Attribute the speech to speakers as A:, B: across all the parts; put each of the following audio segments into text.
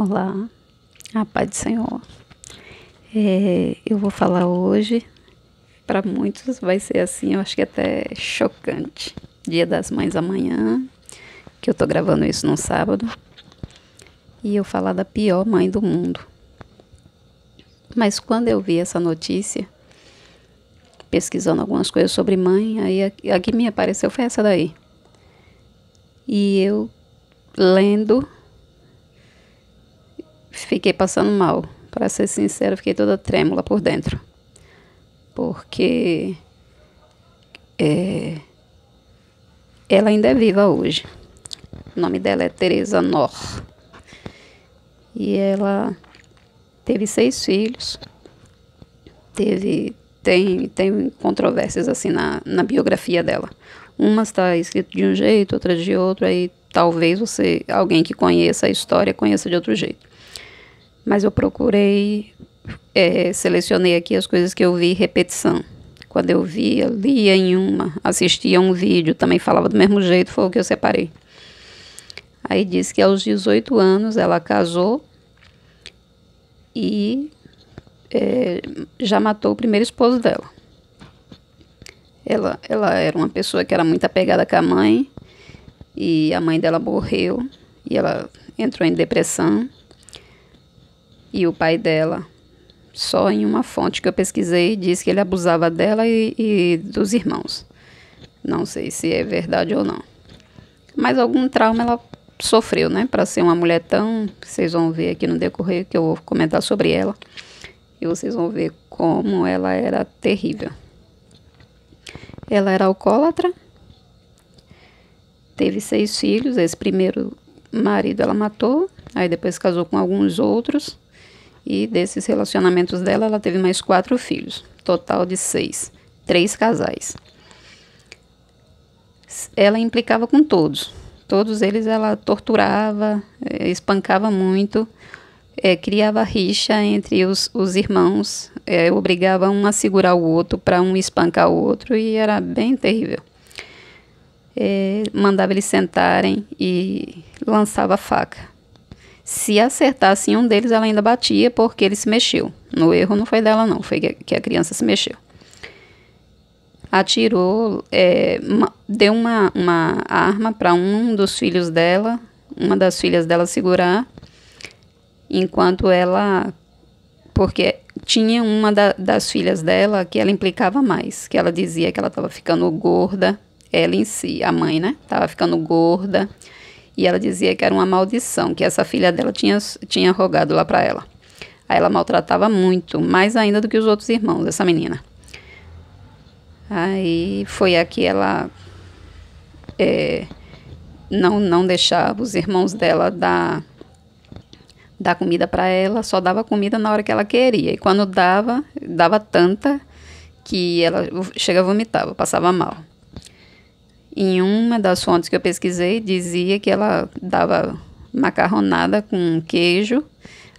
A: Olá, a paz do Senhor. Eu vou falar hoje, para muitos vai ser assim, eu acho que até chocante. Dia das Mães amanhã, que eu tô gravando isso num sábado, e eu falar da pior mãe do mundo. Mas quando eu vi essa notícia, pesquisando algumas coisas sobre mãe, aí a que me apareceu foi essa daí. E eu lendo, fiquei passando mal. Para ser sincera, fiquei toda trêmula por dentro. Porque ela ainda é viva hoje. O nome dela é Teresa Nor. E ela teve 6 filhos. Tem controvérsias assim na biografia dela. Uma está escrita de um jeito, outra de outro. Aí talvez alguém que conheça a história, conheça de outro jeito. Mas eu procurei, selecionei aqui as coisas que eu vi repetição. Quando eu via, lia em uma, assistia um vídeo, também falava do mesmo jeito, foi o que eu separei. Aí diz que aos 18 anos ela casou e já matou o primeiro esposo dela. Ela era uma pessoa que era muito apegada com a mãe e a mãe dela morreu e ela entrou em depressão. E o pai dela, só em uma fonte que eu pesquisei, diz que ele abusava dela e dos irmãos. Não sei se é verdade ou não. Mas algum trauma ela sofreu, né? Para ser uma mulher tão... Vocês vão ver aqui no decorrer que eu vou comentar sobre ela. E vocês vão ver como ela era terrível. Ela era alcoólatra. Teve 6 filhos. Esse primeiro marido ela matou. Aí depois casou com alguns outros. E desses relacionamentos dela, ela teve mais 4 filhos. Total de 6. 3 casais. Ela implicava com todos. Todos eles ela torturava, espancava muito, criava rixa entre os irmãos, obrigava um a segurar o outro para um espancar o outro e era bem terrível. Mandava eles sentarem e lançava a faca. Se acertasse um deles, ela ainda batia porque ele se mexeu. No erro não foi dela não, foi que a criança se mexeu. Atirou, deu uma arma para um dos filhos dela, uma das filhas dela segurar, enquanto ela... Porque tinha uma das filhas dela que ela implicava mais, que ela dizia que ela estava ficando gorda, ela em si, a mãe, né? Estava ficando gorda. E ela dizia que era uma maldição, que essa filha dela tinha rogado lá para ela. Aí ela maltratava muito, mais ainda do que os outros irmãos dessa menina. Aí foi aqui ela não deixava os irmãos dela dar comida para ela, só dava comida na hora que ela queria. E quando dava tanta que ela chega a vomitar, passava mal. Em uma das fontes que eu pesquisei, dizia que ela dava macarronada com queijo,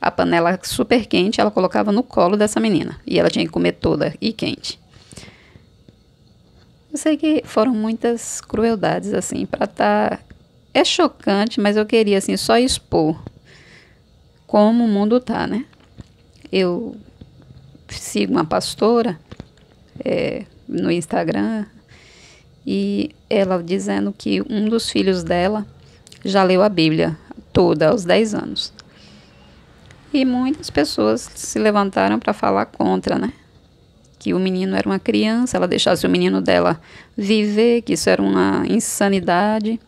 A: a panela super quente, ela colocava no colo dessa menina. E ela tinha que comer toda e quente. Eu sei que foram muitas crueldades, assim, para estar... É chocante, mas eu queria, assim, só expor como o mundo tá, né? Eu sigo uma pastora no Instagram... E ela dizendo que um dos filhos dela já leu a Bíblia toda aos 10 anos. E muitas pessoas se levantaram para falar contra, né? Que o menino era uma criança, ela deixasse o menino dela viver, que isso era uma insanidade.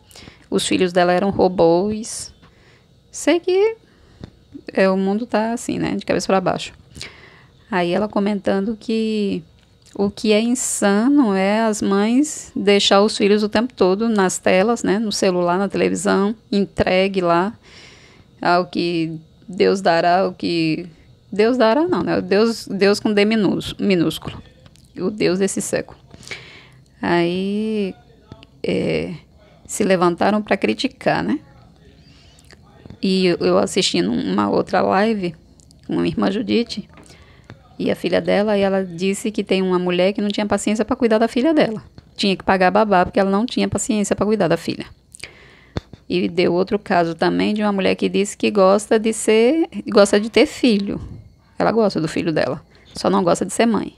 A: Os filhos dela eram robôs. Sei que o mundo tá assim, né? De cabeça para baixo. Aí ela comentando que... O que é insano é as mães deixar os filhos o tempo todo nas telas, né, no celular, na televisão, entregue lá ao que Deus dará, o que... Deus dará não, né? Deus com D minúsculo. O Deus desse século. Aí se levantaram para criticar, né? E eu assistindo uma outra live com a irmã Judite, e a filha dela, e ela disse que tem uma mulher que não tinha paciência para cuidar da filha dela. Tinha que pagar babá porque ela não tinha paciência para cuidar da filha. E deu outro caso também de uma mulher que disse que gosta de ter filho. Ela gosta do filho dela, só não gosta de ser mãe.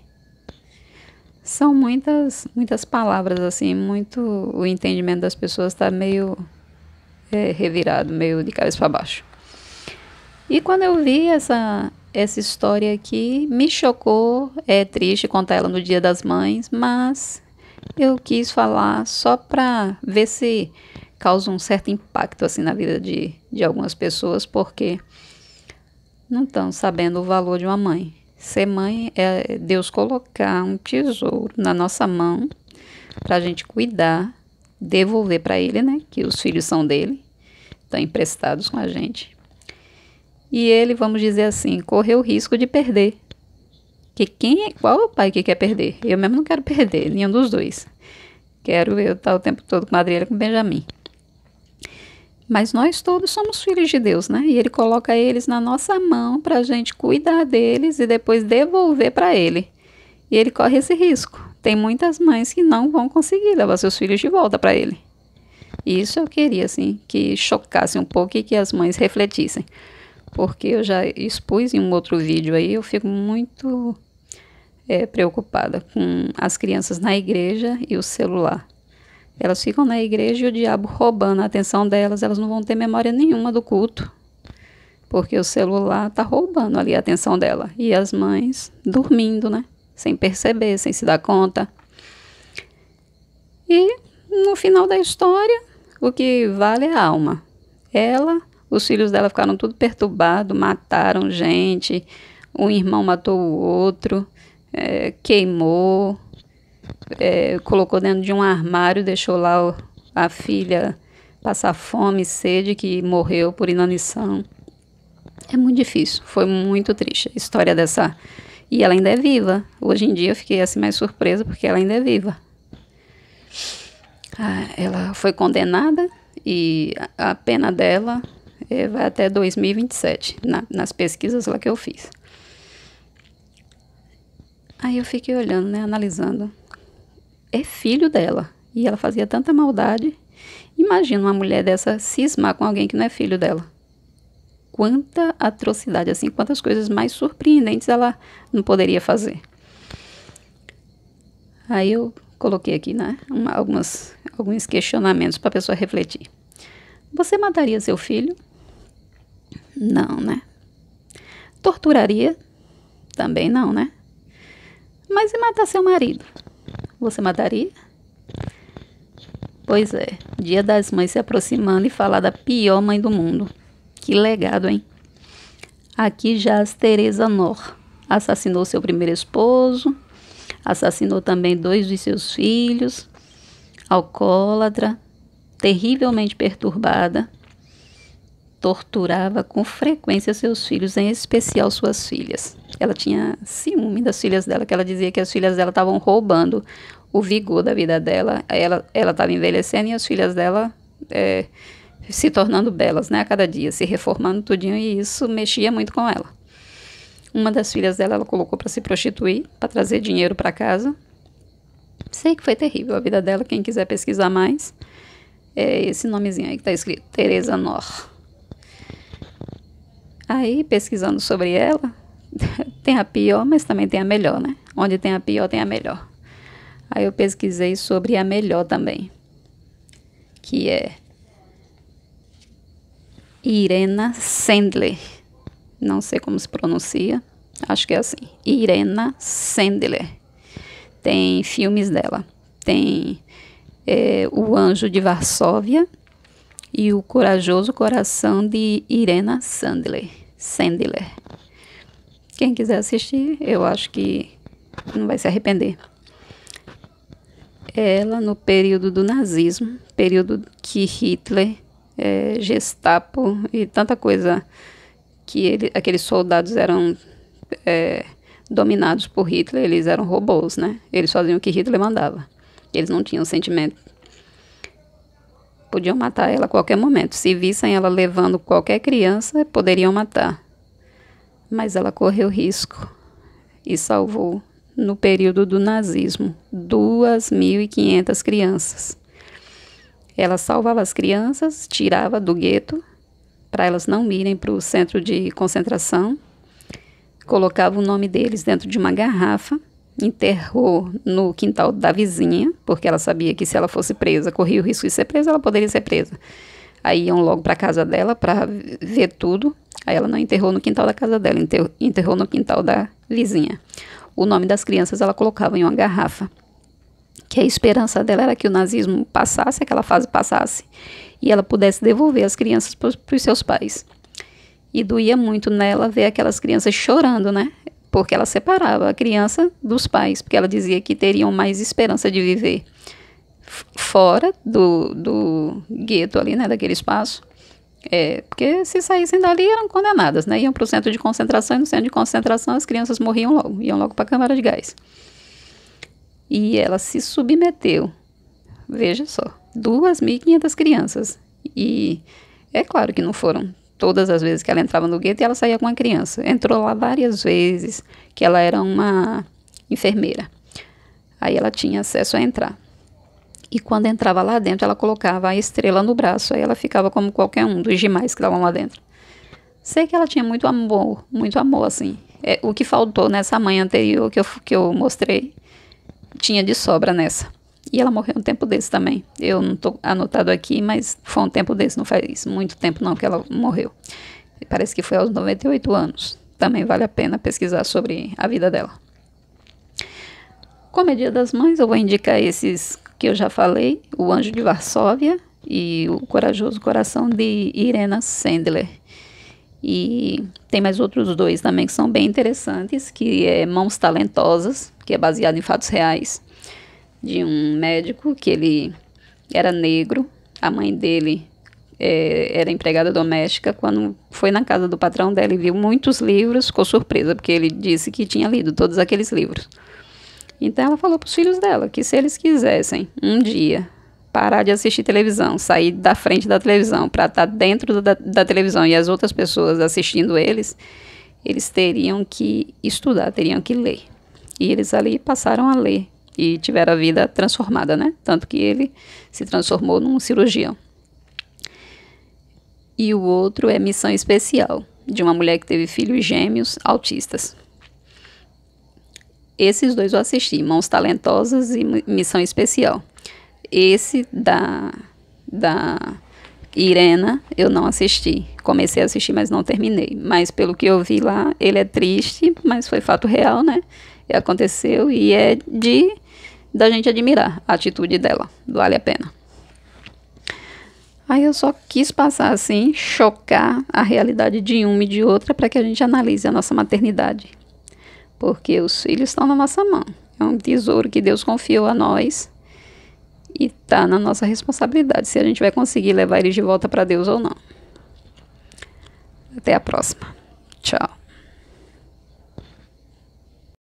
A: São muitas palavras assim, o entendimento das pessoas está meio revirado, meio de cabeça para baixo. E quando eu vi essa história aqui, me chocou, é triste contar ela no Dia das Mães, mas eu quis falar só para ver se causa um certo impacto assim na vida de algumas pessoas, porque não estão sabendo o valor de uma mãe. Ser mãe é Deus colocar um tesouro na nossa mão para a gente cuidar, devolver para Ele, né? Que os filhos são dele, estão emprestados com a gente. E ele, vamos dizer assim, correu o risco de perder. Qual é o pai que quer perder? Eu mesmo não quero perder, nenhum dos dois. Quero eu estar o tempo todo com a Adriana e com o Benjamin. Mas nós todos somos filhos de Deus, né? E Ele coloca eles na nossa mão para a gente cuidar deles e depois devolver para Ele. E Ele corre esse risco. Tem muitas mães que não vão conseguir levar seus filhos de volta para Ele. E isso eu queria, assim, que chocasse um pouco e que as mães refletissem. Porque eu já expus em um outro vídeo aí, eu fico muito preocupada com as crianças na igreja e o celular. Elas ficam na igreja e o diabo roubando a atenção delas, elas não vão ter memória nenhuma do culto, porque o celular está roubando ali a atenção dela. E as mães dormindo, né? Sem perceber, sem se dar conta. E no final da história, o que vale é a alma. Os filhos dela ficaram tudo perturbados, mataram gente, um irmão matou o outro, queimou, colocou dentro de um armário, deixou lá a filha passar fome e sede, que morreu por inanição. É muito difícil, foi muito triste a história dessa. E ela ainda é viva. Hoje em dia eu fiquei assim mais surpresa porque ela ainda é viva. Ela foi condenada e a pena dela vai até 2027, nas pesquisas lá que eu fiz. Aí eu fiquei olhando, né, analisando. É filho dela. E ela fazia tanta maldade. Imagina uma mulher dessa cismar com alguém que não é filho dela. Quanta atrocidade, assim, quantas coisas mais surpreendentes ela não poderia fazer. Aí eu coloquei aqui, né, alguns questionamentos para a pessoa refletir. Você mataria seu filho? Não, né? Torturaria? Também não, né? Mas e matar seu marido? Você mataria? Pois é, Dia das Mães se aproximando e falar da pior mãe do mundo. Que legado, hein? Aqui jaz Teresa Nor. Assassinou seu primeiro esposo, assassinou também 2 de seus filhos, alcoólatra, terrivelmente perturbada, torturava com frequência seus filhos, em especial suas filhas. Ela tinha ciúme das filhas dela, que ela dizia que as filhas dela estavam roubando o vigor da vida dela. Ela estava envelhecendo e as filhas dela se tornando belas, né, a cada dia, se reformando tudinho, e isso mexia muito com ela. Uma das filhas dela, ela colocou para se prostituir, para trazer dinheiro para casa. Sei que foi terrível a vida dela, quem quiser pesquisar mais, é esse nomezinho aí que está escrito, Teresa Nor. Aí, pesquisando sobre ela, tem a pior, mas também tem a melhor, né? Onde tem a pior, tem a melhor. Aí eu pesquisei sobre a melhor também, que é Irena Sendler. Não sei como se pronuncia, acho que é assim, Irena Sendler. Tem filmes dela, tem O Anjo de Varsóvia e O Corajoso Coração de Irena Sendler. Quem quiser assistir, eu acho que não vai se arrepender. Ela, no período do nazismo, período que Hitler, Gestapo e tanta coisa, que aqueles soldados eram dominados por Hitler, eles eram robôs, né? Eles faziam o que Hitler mandava. Eles não tinham sentimento. Podiam matar ela a qualquer momento. Se vissem ela levando qualquer criança, poderiam matar. Mas ela correu risco e salvou, no período do nazismo, 2.500 crianças. Ela salvava as crianças, tirava do gueto, para elas não irem para o centro de concentração, colocava o nome deles dentro de uma garrafa, enterrou no quintal da vizinha, porque ela sabia que se ela fosse presa, corria o risco de ser presa, ela poderia ser presa. Aí iam logo para a casa dela para ver tudo. Aí ela não enterrou no quintal da casa dela, enterrou no quintal da vizinha. O nome das crianças ela colocava em uma garrafa, que a esperança dela era que o nazismo passasse, aquela fase passasse, e ela pudesse devolver as crianças para os seus pais. E doía muito nela ver aquelas crianças chorando, né? Porque ela separava a criança dos pais, porque ela dizia que teriam mais esperança de viver fora do gueto ali, né, daquele espaço. Porque se saíssem dali eram condenadas, né? Iam para o centro de concentração e no centro de concentração as crianças morriam logo, iam logo para a câmara de gás. E ela se submeteu, veja só, 2.500 crianças. E é claro que não foram todas as vezes que ela entrava no gueto e ela saía com uma criança. Entrou lá várias vezes, que ela era uma enfermeira. Aí ela tinha acesso a entrar. E quando entrava lá dentro, ela colocava a estrela no braço. Aí ela ficava como qualquer um dos demais que estavam lá dentro. Sei que ela tinha muito amor assim. O que faltou nessa mãe anterior que eu mostrei, tinha de sobra nessa. E ela morreu um tempo desse também. Eu não estou anotado aqui, mas foi um tempo desse, não faz muito tempo não que ela morreu. Parece que foi aos 98 anos. Também vale a pena pesquisar sobre a vida dela. Como é Dia das Mães, eu vou indicar esses que eu já falei, O Anjo de Varsóvia e O Corajoso Coração de Irena Sendler. E tem mais outros dois também que são bem interessantes, que é Mãos Talentosas, que é baseado em fatos reais, de um médico que ele era negro, a mãe dele era empregada doméstica. Quando foi na casa do patrão dela e viu muitos livros, ficou surpresa, porque ele disse que tinha lido todos aqueles livros. Então ela falou para os filhos dela que se eles quisessem um dia parar de assistir televisão, sair da frente da televisão para estar dentro da televisão e as outras pessoas assistindo eles teriam que estudar, teriam que ler. E eles ali passaram a ler e tiveram a vida transformada, né? Tanto que ele se transformou num cirurgião. E o outro é Missão Especial, de uma mulher que teve filhos gêmeos autistas. Esses dois eu assisti, Mãos Talentosas e Missão Especial. Esse da Irena eu não assisti. Comecei a assistir, mas não terminei. Mas pelo que eu vi lá, ele é triste, mas foi fato real, né? Aconteceu e é da gente admirar a atitude dela. Vale a pena. Aí eu só quis passar assim, chocar a realidade de uma e de outra para que a gente analise a nossa maternidade. Porque os filhos estão na nossa mão. É um tesouro que Deus confiou a nós e está na nossa responsabilidade se a gente vai conseguir levar eles de volta para Deus ou não. Até a próxima. Tchau.